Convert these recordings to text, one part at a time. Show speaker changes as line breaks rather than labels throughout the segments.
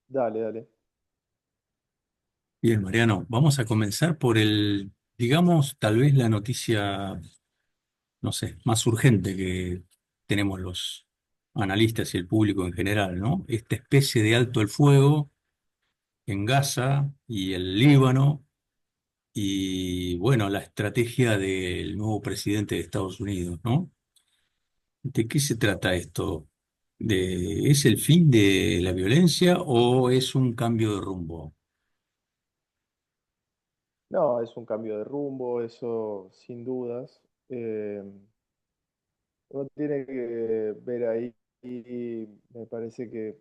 Dale, dale.
Bien, Mariano, vamos a comenzar por digamos, tal vez la noticia, no sé, más urgente que tenemos los analistas y el público en general, ¿no? Esta especie de alto el fuego en Gaza y el Líbano y, bueno, la estrategia del nuevo presidente de Estados Unidos, ¿no? ¿De qué se trata esto? ¿Es el fin de la violencia o es un cambio de rumbo?
No, es un cambio de rumbo, eso sin dudas. Uno tiene que ver ahí, y me parece que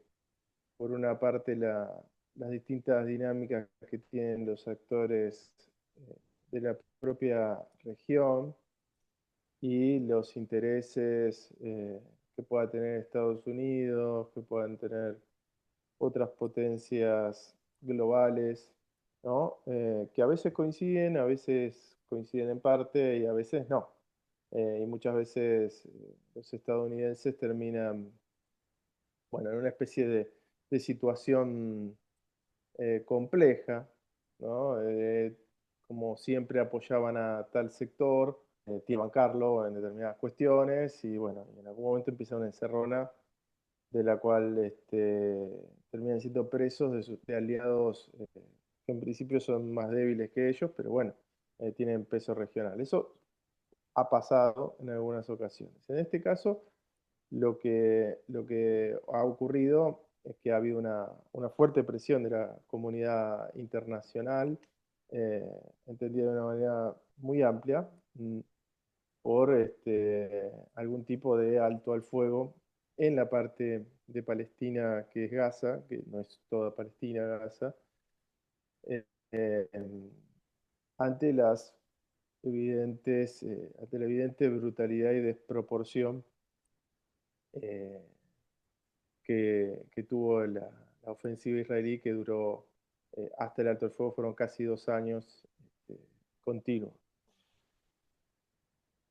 por una parte las distintas dinámicas que tienen los actores eh, de la propia región y los intereses que pueda tener Estados Unidos, que puedan tener otras potencias globales, ¿no? Que a veces coinciden en parte y a veces no. Y muchas veces los estadounidenses terminan, bueno, en una especie de situación compleja, ¿no? Como siempre apoyaban a tal sector, tienen que bancarlo en determinadas cuestiones y bueno, en algún momento empieza una encerrona de la cual terminan siendo presos de aliados que en principio son más débiles que ellos, pero bueno, tienen peso regional. Eso ha pasado en algunas ocasiones. En este caso, lo que ha ocurrido es que ha habido una fuerte presión de la comunidad internacional, eh, entendida de una manera muy amplia, por algún tipo de alto al fuego en la parte de Palestina que es Gaza, que no es toda Palestina, Gaza, eh, eh, ante ante la evidente brutalidad y desproporción eh, que tuvo la ofensiva israelí que duró hasta el alto el fuego, fueron casi 2 años continuos.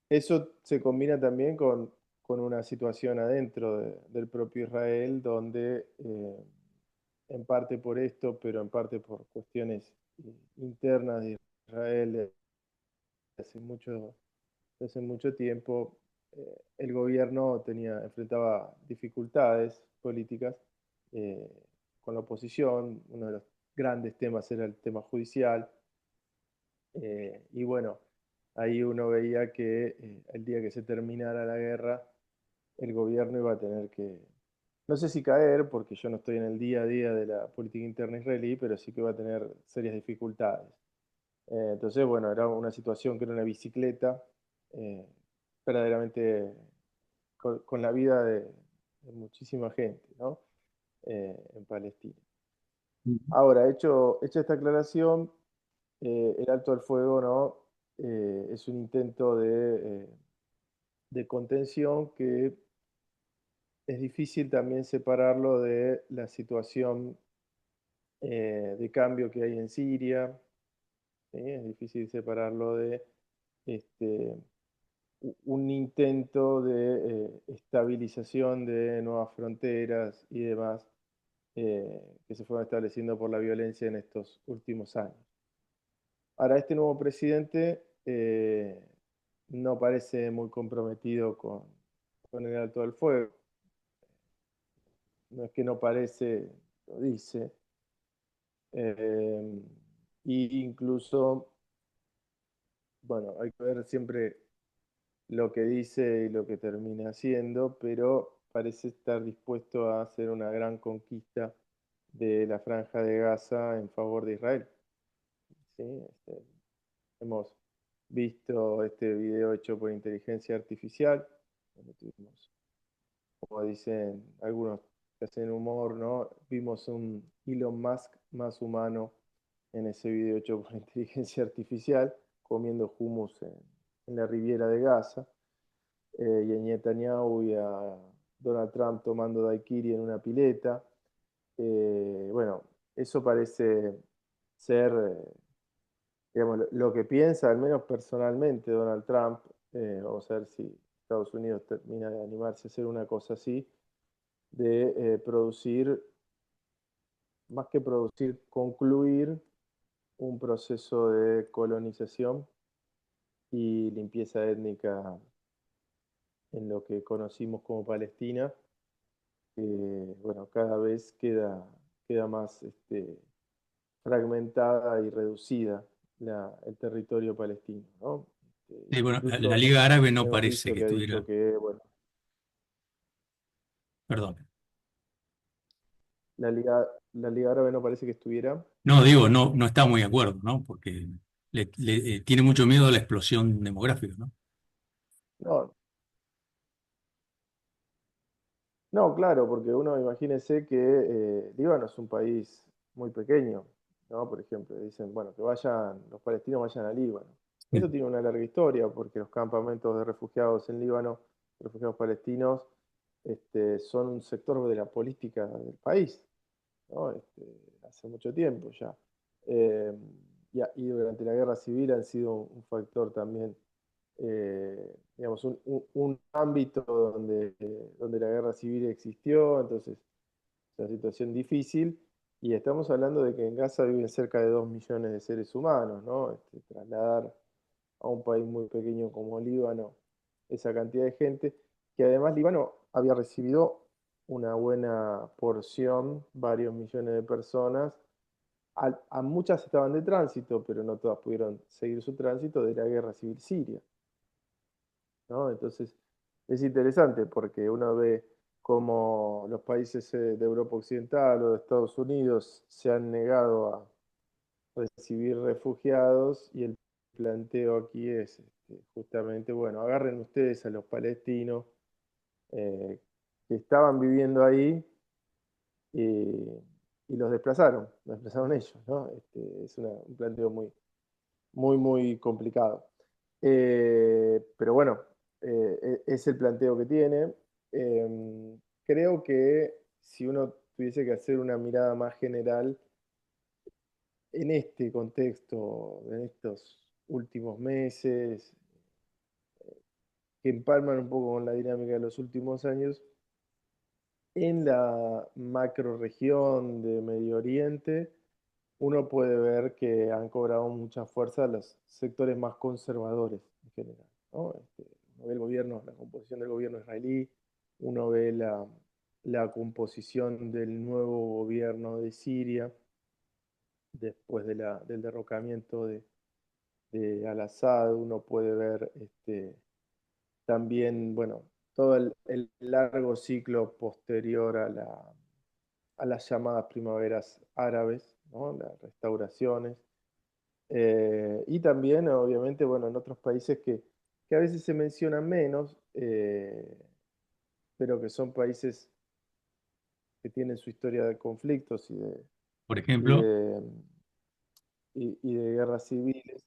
Eso se combina también con una situación adentro del propio Israel, donde en parte por esto, pero en parte por cuestiones internas de Israel hace mucho, hace mucho tiempo, el gobierno enfrentaba dificultades políticas eh, con la oposición. Uno de los grandes temas era el tema judicial. Y bueno, ahí uno veía que el día que se terminara la guerra, el gobierno iba a tener que, no sé si caer, porque yo no estoy en el día a día de la política interna israelí, pero sí que va a tener serias dificultades. Entonces, bueno, era una situación que era una bicicleta, eh, verdaderamente con la vida de muchísima gente, ¿no? En Palestina. Ahora, hecho esta aclaración, el alto al fuego, ¿no? Es un intento de contención que es difícil también separarlo de la situación de cambio que hay en Siria, ¿sí? Es difícil separarlo de este, un intento de estabilización de nuevas fronteras y demás que se fueron estableciendo por la violencia en estos últimos años. Ahora, este nuevo presidente no parece muy comprometido con el alto del fuego. No es que no parece, lo dice. Eh, y incluso, bueno, hay que ver siempre lo que dice y lo que termina haciendo, pero parece estar dispuesto a hacer una gran conquista de la franja de Gaza en favor de Israel. ¿Sí? Hemos visto este video hecho por inteligencia artificial, donde tuvimos, como dicen algunos que hacen humor, ¿no? Vimos un Elon Musk más humano en ese video hecho por inteligencia artificial, comiendo hummus en la Riviera de Gaza, y a Netanyahu y a Donald Trump tomando daiquiri en una pileta. Bueno, eso parece ser, digamos, lo que piensa, al menos personalmente, Donald Trump. Vamos a ver si Estados Unidos termina de animarse a hacer una cosa así, de producir más que producir, concluir un proceso de colonización y limpieza étnica en lo que conocimos como Palestina, que bueno, cada vez queda más fragmentada y reducida el territorio palestino, ¿no?
Bueno, la
Incluso
Liga Árabe no
hemos
parece
visto
que
que ha dicho
estuviera,
que, bueno,
perdón.
la Liga, la Liga Árabe no parece que estuviera.
No, digo, no, no está muy de acuerdo, ¿no? Porque tiene mucho miedo a la explosión demográfica, ¿no?
No, no, claro, porque uno imagínese que Líbano es un país muy pequeño, ¿no? Por ejemplo, dicen, bueno, que vayan, los palestinos vayan a Líbano.
Sí.
Eso tiene una larga historia, porque los campamentos de refugiados en Líbano, refugiados palestinos, son un sector de la política del país, ¿no? Hace mucho tiempo ya. Eh, y durante la guerra civil han sido un factor también, digamos, un ámbito donde la guerra civil existió, entonces es una situación difícil. Y estamos hablando de que en Gaza viven cerca de 2 millones de seres humanos, ¿no? Trasladar a un país muy pequeño como Líbano esa cantidad de gente, que además Líbano había recibido una buena porción, varios millones de personas. A muchas estaban de tránsito, pero no todas pudieron seguir su tránsito de la guerra civil siria, ¿no? Entonces es interesante porque uno ve cómo los países de Europa Occidental o de Estados Unidos se han negado a recibir refugiados y el planteo aquí es justamente, bueno, agarren ustedes a los palestinos eh, que estaban viviendo ahí y los desplazaron ellos, ¿no? Es un planteo muy complicado. Pero bueno, es el planteo que tiene. Creo que si uno tuviese que hacer una mirada más general en este contexto, en estos últimos meses, que empalman un poco con la dinámica de los últimos años, en la macroregión de Medio Oriente, uno puede ver que han cobrado mucha fuerza los sectores más conservadores en general, ¿no? Uno ve el gobierno, la composición del gobierno israelí, uno ve la composición del nuevo gobierno de Siria después del derrocamiento de Al-Assad, uno puede ver también, bueno, todo el largo ciclo posterior a las llamadas primaveras árabes, ¿no? Las restauraciones. Y también, obviamente, bueno, en otros países que a veces se mencionan menos, pero que son países que tienen su historia de conflictos
Por
y
ejemplo,
de, y de guerras civiles.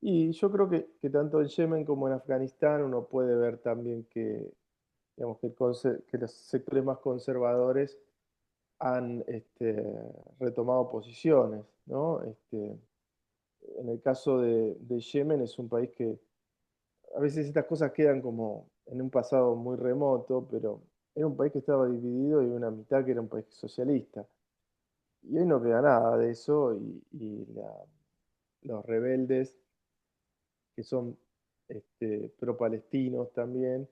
Y yo creo que tanto en Yemen como en Afganistán uno puede ver también que, digamos, que los sectores más conservadores han retomado posiciones, ¿no? En el caso de Yemen es un país que a veces estas cosas quedan como en un pasado muy remoto, pero era un país que estaba dividido y una mitad que era un país socialista. Y hoy no queda nada de eso los rebeldes, que son pro-palestinos también,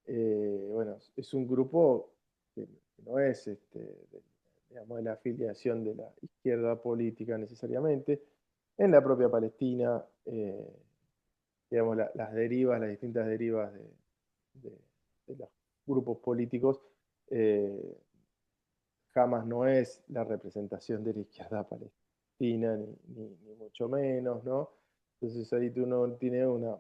bueno, es un grupo que no es digamos, de la afiliación de la izquierda política necesariamente. En la propia Palestina, digamos, las derivas, las distintas derivas de- de los grupos políticos, eh, jamás no es la representación de la izquierda palestina, ni mucho menos, ¿no? Entonces ahí uno tiene una,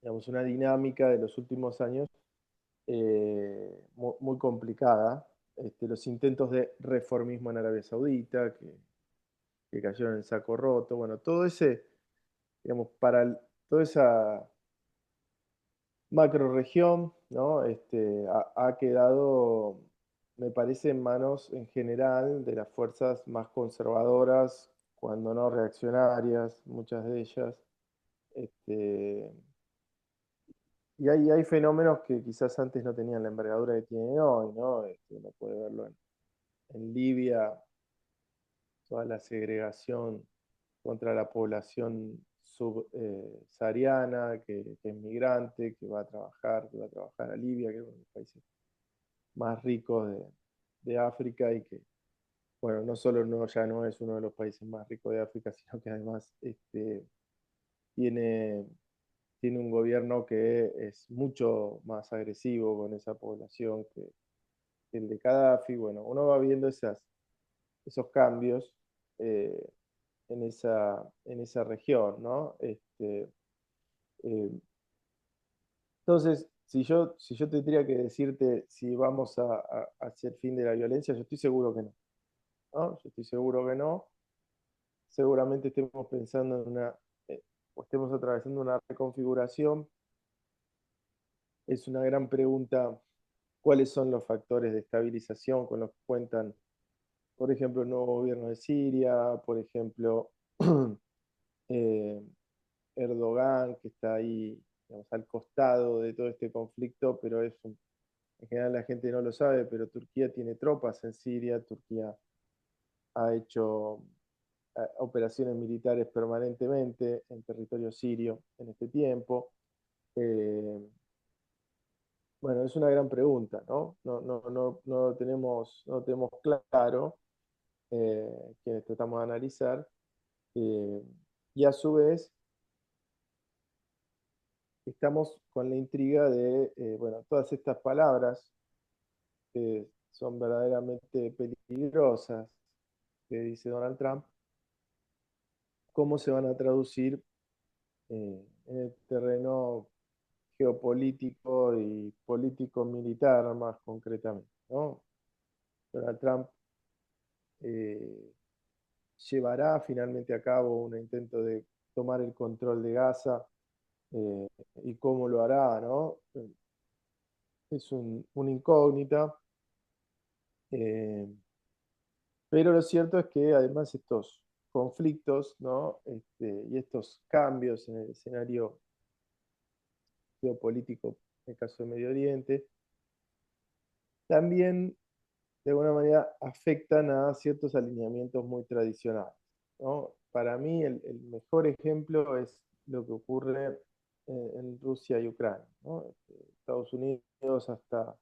digamos, una dinámica de los últimos años muy complicada. Los intentos de reformismo en Arabia Saudita, que cayeron en saco roto, bueno, todo ese, digamos, toda esa macroregión, ¿no? Ha quedado, me parece, en manos en general de las fuerzas más conservadoras, cuando no reaccionarias, muchas de ellas. Este, y hay fenómenos que quizás antes no tenían la envergadura que tienen hoy, ¿no? Uno puede verlo en Libia, toda la segregación contra la población subsahariana, que es migrante, que va a trabajar a Libia, que es uno de los países más ricos de África y que, bueno, no solo no, ya no es uno de los países más ricos de África, sino que además tiene, tiene un gobierno que es mucho más agresivo con esa población que el de Gaddafi. Bueno, uno va viendo esos cambios eh, en esa región, ¿no? Eh, entonces, si yo tendría que decirte si vamos hacia el fin de la violencia, yo estoy seguro que no, ¿no? Yo estoy seguro que no. Seguramente estemos pensando o estemos atravesando una reconfiguración. Es una gran pregunta cuáles son los factores de estabilización con los que cuentan, por ejemplo, el nuevo gobierno de Siria, por ejemplo, eh, Erdogan, que está ahí, digamos, al costado de todo este conflicto, pero en general la gente no lo sabe, pero Turquía tiene tropas en Siria, Turquía ha hecho operaciones militares permanentemente en territorio sirio en este tiempo. Eh, bueno, es una gran pregunta, ¿no? No lo tenemos claro quienes tratamos de analizar. eh, y a su vez, estamos con la intriga de, bueno, todas estas palabras que son verdaderamente peligrosas que dice Donald Trump, cómo se van a traducir en el terreno geopolítico y político-militar más concretamente, ¿no? Donald Trump eh, llevará finalmente a cabo un intento de tomar el control de Gaza eh, y cómo lo hará, ¿no? Es una incógnita, eh, pero lo cierto es que además estos conflictos, ¿no? Y estos cambios en el escenario geopolítico, en el caso de Medio Oriente, también de alguna manera afectan a ciertos alineamientos muy tradicionales, ¿no? Para mí el mejor ejemplo es lo que ocurre en Rusia y Ucrania, ¿no? Estados Unidos hasta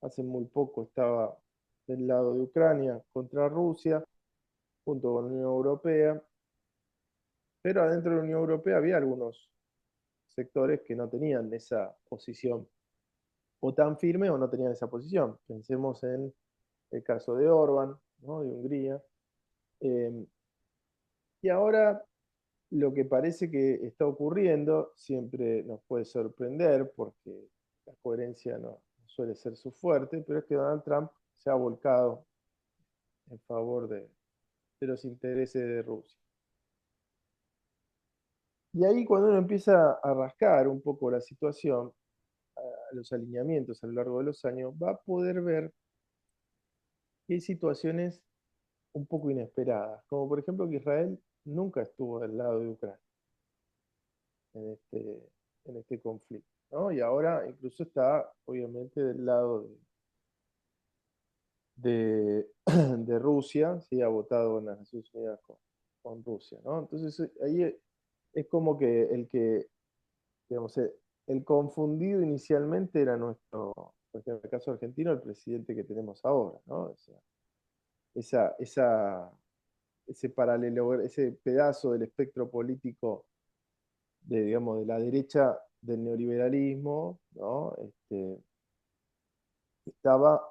hace muy poco estaba del lado de Ucrania contra Rusia, junto con la Unión Europea, pero adentro de la Unión Europea había algunos sectores que no tenían esa posición o tan firme o no tenían esa posición. Pensemos en el caso de Orbán, ¿no? De Hungría. Eh, y ahora lo que parece que está ocurriendo siempre nos puede sorprender porque la coherencia no suele ser su fuerte, pero es que Donald Trump se ha volcado en favor de los intereses de Rusia. Y ahí cuando uno empieza a rascar un poco la situación, a los alineamientos a lo largo de los años, va a poder ver que hay situaciones un poco inesperadas, como por ejemplo que Israel nunca estuvo del lado de Ucrania en este conflicto, ¿no? Y ahora incluso está obviamente del lado de Rusia, ¿sí? Ha votado en las Naciones Unidas con Rusia, ¿no? Entonces ahí es como que digamos, el confundido inicialmente era por ejemplo, en el caso argentino, el presidente que tenemos ahora, ¿no? O sea, esa, esa, ese paralelo, ese pedazo del espectro político digamos, de la derecha del neoliberalismo, ¿no? Estaba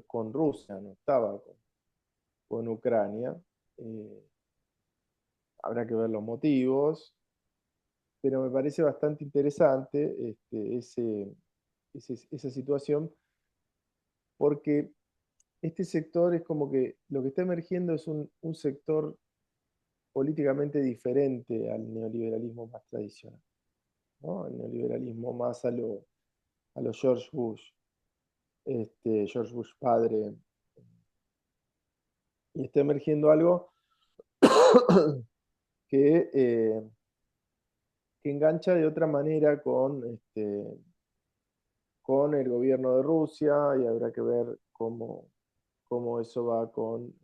con Rusia, no estaba con Ucrania. Eh, Habrá que ver los motivos, pero me parece bastante interesante esa situación, porque este sector es como que lo que está emergiendo es un sector políticamente diferente al neoliberalismo más tradicional, ¿no? El neoliberalismo más a lo George Bush, George Bush padre, y está emergiendo algo que, que engancha de otra manera con el gobierno de Rusia y habrá que ver cómo eso va con,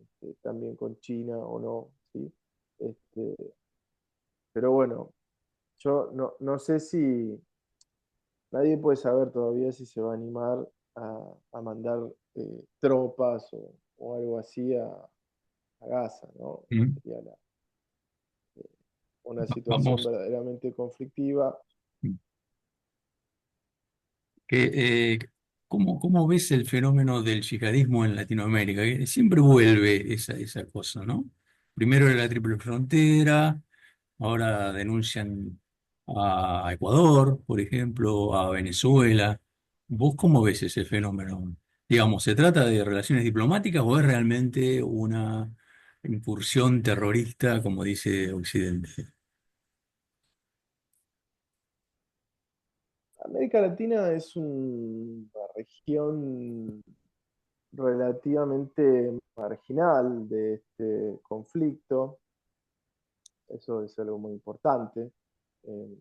también con China o no, ¿sí? Este, pero bueno, yo no sé si nadie puede saber todavía si se va a animar a mandar tropas o algo así a Gaza, ¿no?
Mm.
Sería una situación
Vamos.
verdaderamente conflictiva.
Que, ¿cómo ves el fenómeno del yihadismo en Latinoamérica? Que siempre vuelve esa cosa, ¿no? Primero era la Triple Frontera, ahora denuncian a Ecuador, por ejemplo, a Venezuela. ¿Vos cómo ves ese fenómeno? Digamos, ¿se trata de relaciones diplomáticas o es realmente una incursión terrorista, como dice Occidente?
América Latina es una región relativamente marginal de este conflicto. Eso es algo muy importante. Eh,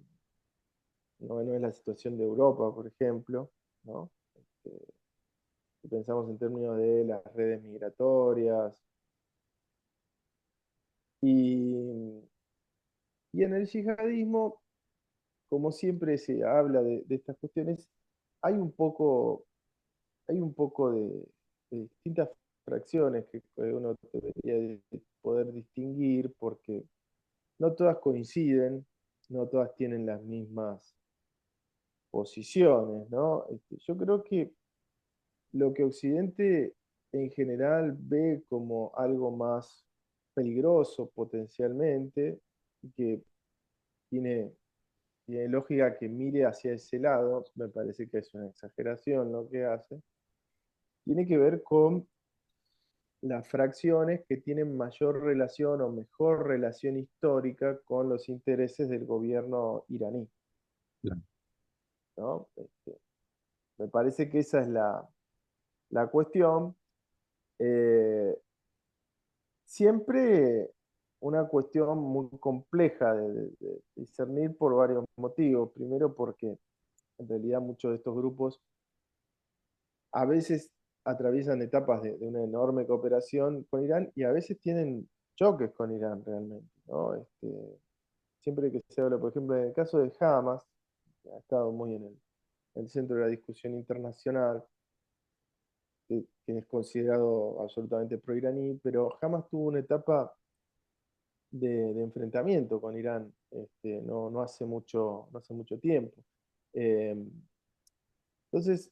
no es la situación de Europa, por ejemplo, ¿no? Este, si pensamos en términos de las redes migratorias y, y en el yihadismo, como siempre se habla de estas cuestiones, hay un poco, hay un poco de distintas fracciones que uno debería poder distinguir porque no todas coinciden, no todas tienen las mismas posiciones, ¿no? Yo creo que lo que Occidente en general ve como algo más peligroso potencialmente, y que tiene, tiene lógica que mire hacia ese lado, me parece que es una exageración lo que hace, tiene que ver con las fracciones que tienen mayor relación o mejor relación histórica con los intereses del gobierno iraní, ¿no? Me parece que esa es la cuestión. Eh, Siempre una cuestión muy compleja de discernir por varios motivos. Primero porque en realidad muchos de estos grupos a veces atraviesan etapas de una enorme cooperación con Irán y a veces tienen choques con Irán realmente, ¿no? Siempre que se habla, por ejemplo, en el caso de Hamas, que ha estado muy en el centro de la discusión internacional, que es considerado absolutamente pro-iraní, pero Hamas tuvo una etapa de enfrentamiento con Irán, no hace mucho tiempo. Eh, entonces,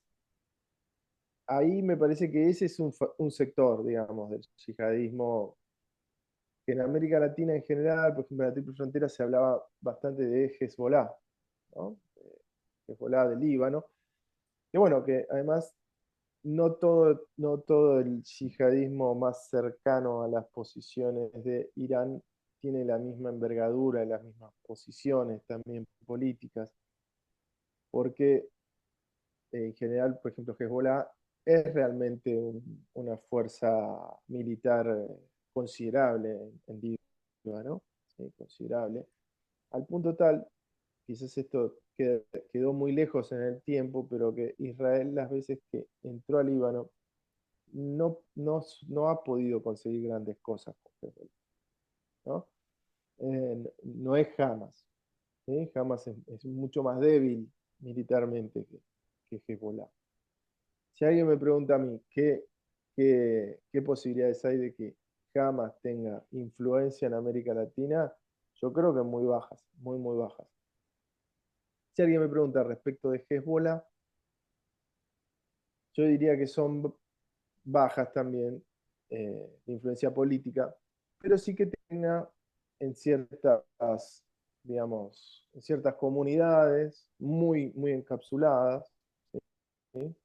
ahí me parece que ese es un sector, digamos, del yihadismo, que en América Latina en general, por ejemplo, en la Triple Frontera se hablaba bastante de Hezbollah, ¿no? Hezbollah del Líbano, que bueno, que además no todo el yihadismo más cercano a las posiciones de Irán tiene la misma envergadura, las mismas posiciones también políticas, porque en general, por ejemplo, Hezbollah es realmente una fuerza militar considerable en Líbano, ¿sí? Considerable, al punto tal, quizás esto quedó muy lejos en el tiempo, pero que Israel las veces que entró a Líbano no ha podido conseguir grandes cosas con Hezbollah, ¿no? No es Hamas, ¿sí? Hamas es mucho más débil militarmente que Hezbollah. Si alguien me pregunta a mí qué posibilidades hay de que Hamas tenga influencia en América Latina, yo creo que muy bajas, muy, muy bajas. Si alguien me pregunta respecto de Hezbollah, yo diría que son bajas también de influencia política, pero sí que tenga en ciertas, digamos, en ciertas comunidades muy, muy encapsuladas, ¿sí?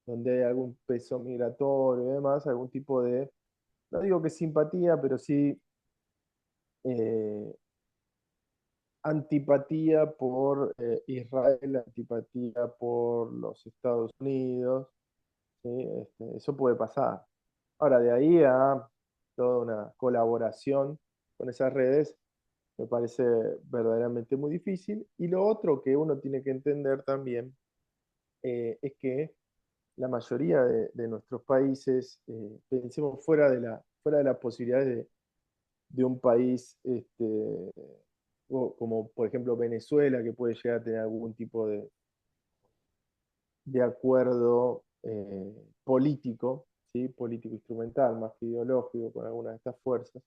Donde hay algún peso migratorio y demás, algún tipo de, no digo que simpatía, pero sí eh, antipatía por Israel, antipatía por los Estados Unidos, ¿sí? Eso puede pasar. Ahora, de ahí a toda una colaboración con esas redes, me parece verdaderamente muy difícil. Y lo otro que uno tiene que entender también es que la mayoría de nuestros países, pensemos fuera de las posibilidades de un país como por ejemplo Venezuela, que puede llegar a tener algún tipo de acuerdo político, ¿sí? Político instrumental, más que ideológico, con algunas de estas fuerzas.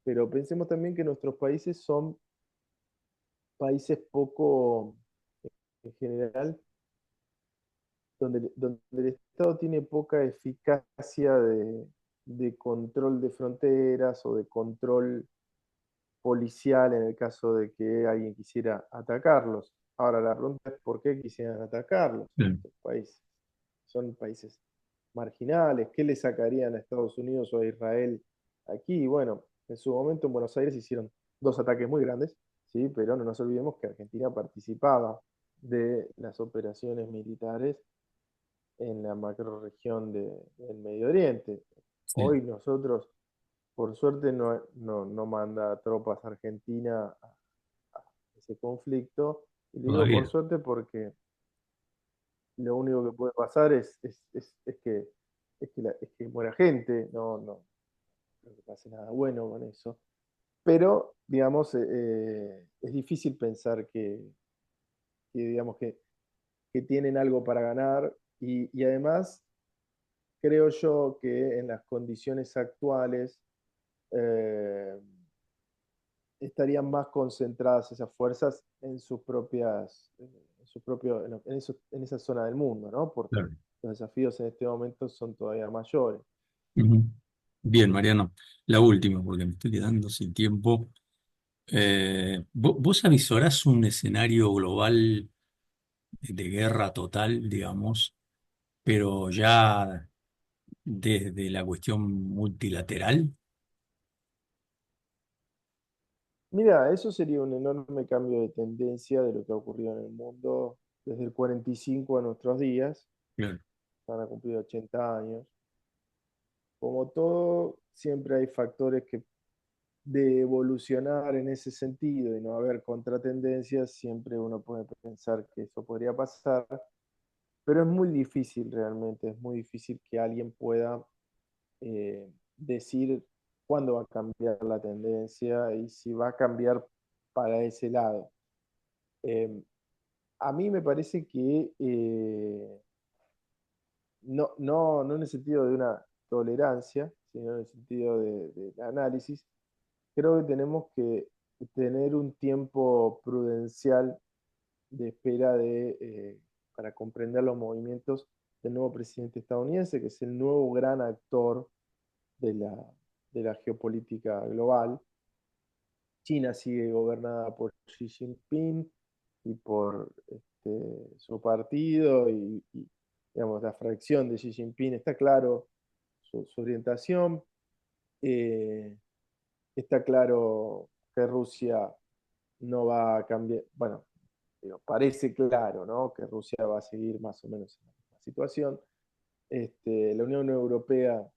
Pero pensemos también que nuestros países son países poco, en general, donde el Estado tiene poca eficacia de control de fronteras o de control policial en el caso de que alguien quisiera atacarlos. Ahora la pregunta es por qué quisieran atacarlos
Claro.
estos países. Son países marginales, ¿qué le sacarían a Estados Unidos o a Israel aquí? Bueno, en su momento en Buenos Aires hicieron dos ataques muy grandes, ¿sí? Pero no nos olvidemos que Argentina participaba de las operaciones militares en la macrorregión del Medio Oriente.
Sí,
Hoy nosotros, por suerte, no manda tropas a Argentina a ese conflicto. Y digo por
todavía.
suerte porque lo único que puede pasar es que muera gente, no creo que pase nada bueno con eso. Pero, digamos, es difícil pensar digamos, que tienen algo para ganar y además creo yo que en las condiciones actuales eh, estarían más concentradas esas fuerzas en sus propias, en su propio, en esa zona del mundo, ¿no? Porque
Claro.
los desafíos en este momento son todavía mayores.
Ujú. Bien, Mariano, la última, porque me estoy quedando sin tiempo. ¿Vos avisorás un escenario global de guerra total, digamos, pero ya desde la cuestión multilateral?
Mira, eso sería un enorme cambio de tendencia de lo que ha ocurrido en el mundo desde el 45 a nuestros días.
Claro.
Van a cumplir 80 años. Como todo, siempre hay factores que de evolucionar en ese sentido y no haber contratendencias, siempre uno puede pensar que eso podría pasar, pero es muy difícil realmente, es muy difícil que alguien pueda decir cuándo va a cambiar la tendencia y si va a cambiar para ese lado. Eh, a mí me parece que no en el sentido de una tolerancia, sino en el sentido de análisis, creo que tenemos que tener un tiempo prudencial de espera para comprender los movimientos del nuevo presidente estadounidense, que es el nuevo gran actor de de la geopolítica global. China sigue gobernada por Xi Jinping y por su partido digamos, la fracción de Xi Jinping está claro su orientación. Eh, Está claro que Rusia no va a cambiar, bueno, digo, parece claro, ¿no? Que Rusia va a seguir más o menos en la misma situación. La Unión Europea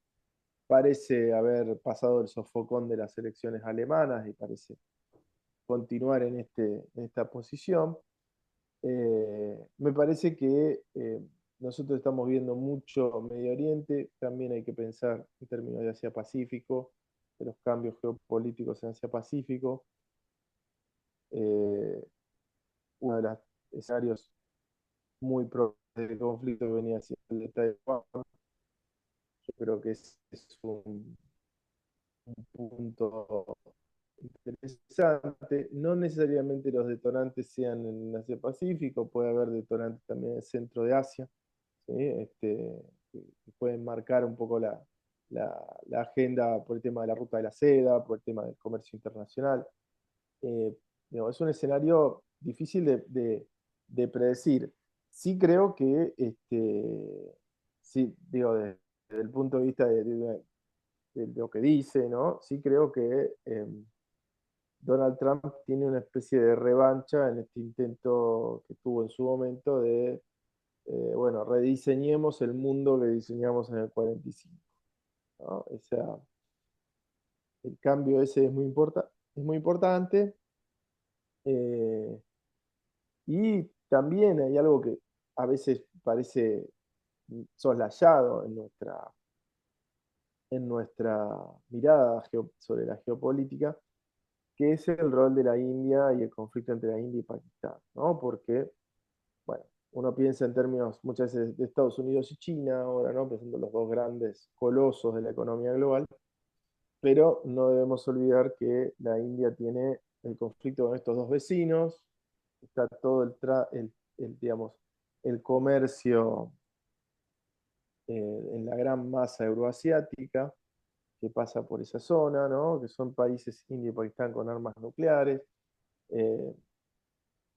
parece haber pasado el sofocón de las elecciones alemanas y parece continuar en esta posición. Me parece que nosotros estamos viendo mucho Medio Oriente, también hay que pensar en términos de Asia-Pacífico, de los cambios geopolíticos en Asia-Pacífico. Eh, Uno de los escenarios muy probables de conflicto venía siendo el de Taiwán. Yo creo que es un punto interesante. No necesariamente los detonantes sean en Asia-Pacífico, puede haber detonantes también en el centro de Asia, ¿sí? Que pueden marcar un poco la agenda por el tema de la ruta de la seda, por el tema del comercio internacional. Eh, Digo, es un escenario difícil de predecir. Sí creo que, sí, digo, desde el punto de vista de lo que dice, ¿no? Sí creo que Donald Trump tiene una especie de revancha en este intento que tuvo en su momento bueno, rediseñemos el mundo que diseñamos en el 45, ¿no? O sea, el cambio ese es muy importante. eh, y también hay algo que a veces parece soslayado en nuestra mirada sobre la geopolítica, que es el rol de la India y el conflicto entre la India y Pakistán, ¿no? Porque, bueno, uno piensa en términos muchas veces de Estados Unidos y China ahora, ¿no? Pensando en los dos grandes colosos de la economía global, pero no debemos olvidar que la India tiene el conflicto con estos dos vecinos, está todo digamos, el comercio en la gran masa euroasiática que pasa por esa zona, ¿no? Que son países India y Pakistán con armas nucleares. Eh,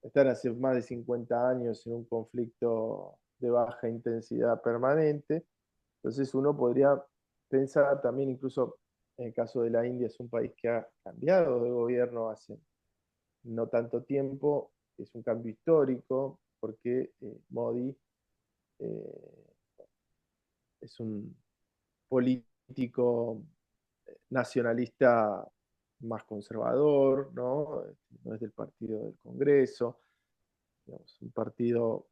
Están hace más de 50 años en un conflicto de baja intensidad permanente. Entonces uno podría pensar también, incluso en el caso de la India, es un país que ha cambiado de gobierno hace no tanto tiempo, es un cambio histórico, porque Modi eh, es un político nacionalista más conservador, ¿no? No es del partido del Congreso, digamos, un partido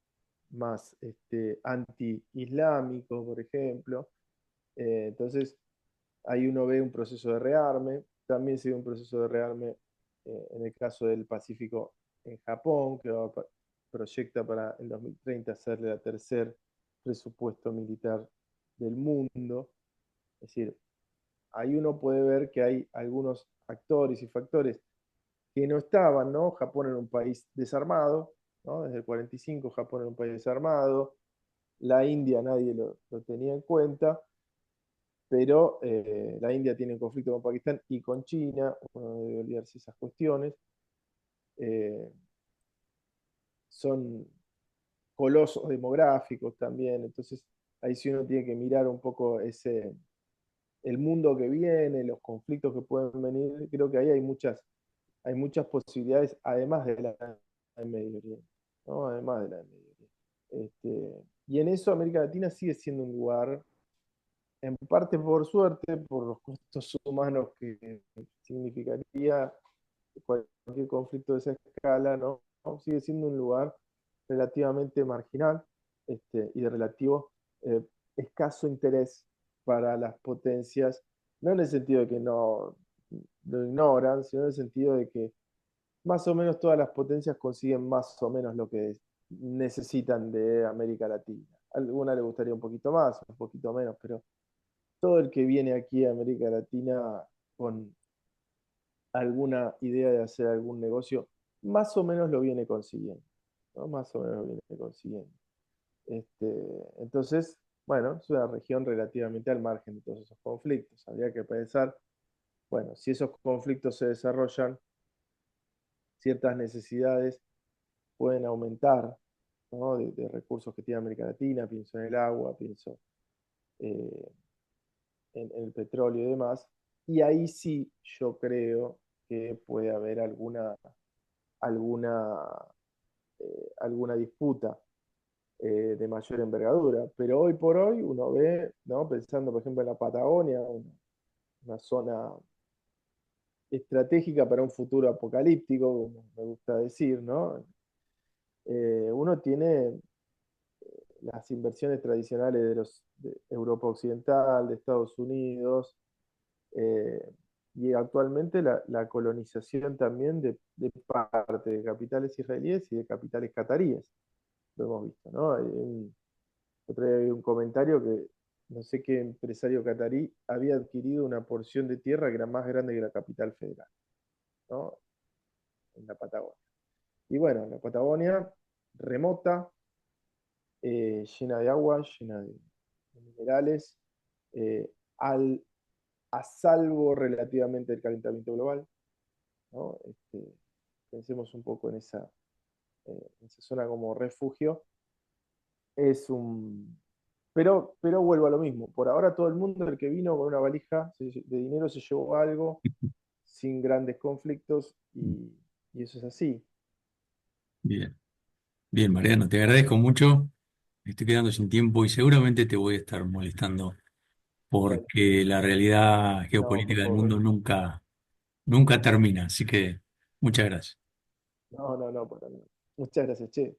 más anti-islámico, por ejemplo. Entonces, ahí uno ve un proceso de rearme, también se ve un proceso de rearme en el caso del Pacífico en Japón, que proyecta para el 2030 hacerle la tercer presupuesto militar del mundo. Es decir, ahí uno puede ver que hay algunos actores y factores que no estaban, ¿no? Japón era un país desarmado, ¿no? Desde el 45 Japón era un país desarmado, la India nadie lo tenía en cuenta, pero la India tiene un conflicto con Pakistán y con China, uno no debe olvidarse esas cuestiones, eh, son colosos demográficos también, entonces ahí sí uno tiene que mirar un poco el mundo que viene, los conflictos que pueden venir, creo que ahí hay muchas posibilidades, además de la de Medio Oriente, ¿no? Además de la de Medio Oriente. Y en eso América Latina sigue siendo un lugar, en parte por suerte, por los costos humanos que significaría cualquier conflicto de esa escala, ¿no? Sigue siendo un lugar relativamente marginal y de relativo eh, escaso interés para las potencias, no en el sentido de que no lo ignoran, sino en el sentido de que más o menos todas las potencias consiguen más o menos lo que necesitan de América Latina. A alguna le gustaría un poquito más, un poquito menos, pero todo el que viene aquí a América Latina con alguna idea de hacer algún negocio, más o menos lo viene consiguiendo, ¿no? Más o menos lo viene consiguiendo. Entonces, bueno, es una región relativamente al margen de todos esos conflictos. Habría que pensar, bueno, si esos conflictos se desarrollan, ciertas necesidades pueden aumentar, ¿no? De recursos que tiene América Latina, pienso en el agua, pienso eh, en el petróleo y demás, y ahí sí yo creo que puede haber alguna, alguna disputa de mayor envergadura, pero hoy por hoy uno ve, ¿no? Pensando por ejemplo en la Patagonia, una zona estratégica para un futuro apocalíptico, como me gusta decir, ¿no? Uno tiene las inversiones tradicionales de Europa Occidental, de Estados Unidos, eh, y actualmente la colonización también de parte de capitales israelíes y de capitales cataríes, lo hemos visto, ¿no? Otro día vi un comentario que no sé qué empresario catarí había adquirido una porción de tierra que era más grande que la capital federal, ¿no? En la Patagonia. Y bueno, la Patagonia remota, llena de agua, llena de minerales, eh, al, a salvo relativamente del calentamiento global, ¿no? Pensemos un poco en esa zona como refugio. Es un... pero vuelvo a lo mismo. Por ahora todo el mundo, el que vino con una valija de dinero, se llevó algo sin grandes conflictos y eso es así.
Bien, bien, Mariano, te agradezco mucho. Me estoy quedando sin tiempo y seguramente te voy a estar molestando
Bueno,
porque la realidad
no, por
geopolítica del
favor.
mundo nunca termina. Así que muchas gracias.
No, para nada. Muchas gracias, che.